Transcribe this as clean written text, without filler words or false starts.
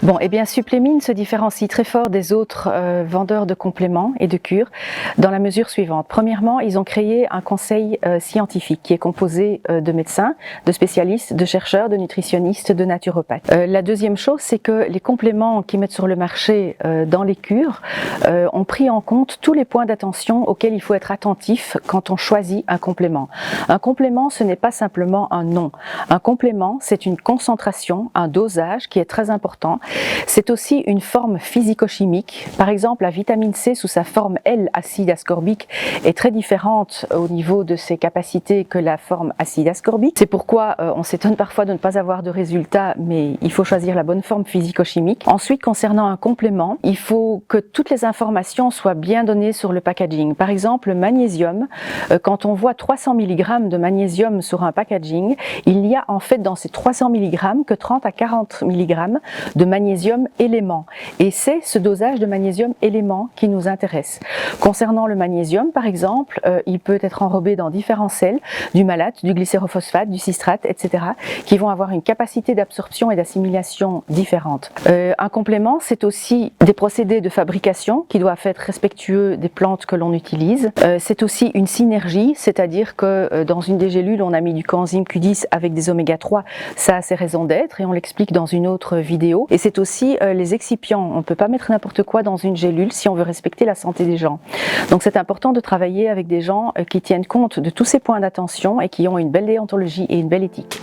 Bon, eh bien, Supplémine se différencie très fort des autres vendeurs de compléments et de cures dans la mesure suivante. Premièrement, ils ont créé un conseil scientifique qui est composé de médecins, de spécialistes, de chercheurs, de nutritionnistes, de naturopathes. La deuxième chose, c'est que les compléments qu'ils mettent sur le marché dans les cures ont pris en compte tous les points d'attention auxquels il faut être attentif quand on choisit un complément. Un complément, ce n'est pas simplement un nom. Un complément, c'est une concentration, un dosage qui est très important. C'est aussi une forme physico-chimique. Par exemple, la vitamine C sous sa forme L, acide ascorbique, est très différente au niveau de ses capacités que la forme acide ascorbique. C'est pourquoi on s'étonne parfois de ne pas avoir de résultats, mais il faut choisir la bonne forme physico-chimique. Ensuite, concernant un complément, il faut que toutes les informations soient bien données sur le packaging. Par exemple, le magnésium, quand on voit 300 mg de magnésium sur un packaging, il n'y a en fait dans ces 300 mg que 30 à 40 mg de magnésium élément. Et c'est ce dosage de magnésium élément qui nous intéresse. Concernant le magnésium, par exemple, il peut être enrobé dans différents sels, du malate, du glycérophosphate, du cistrate, etc., qui vont avoir une capacité d'absorption et d'assimilation différente. Un complément, c'est aussi des procédés de fabrication qui doivent être respectueux des plantes que l'on utilise. C'est aussi une synergie, c'est-à-dire que dans une des gélules, on a mis du coenzyme Q10 avec des oméga 3, ça a ses raisons d'être et on l'explique dans une autre vidéo. Et c'est aussi les excipients, on ne peut pas mettre n'importe quoi dans une gélule si on veut respecter la santé des gens. Donc c'est important de travailler avec des gens qui tiennent compte de tous ces points d'attention et qui ont une belle déontologie et une belle éthique.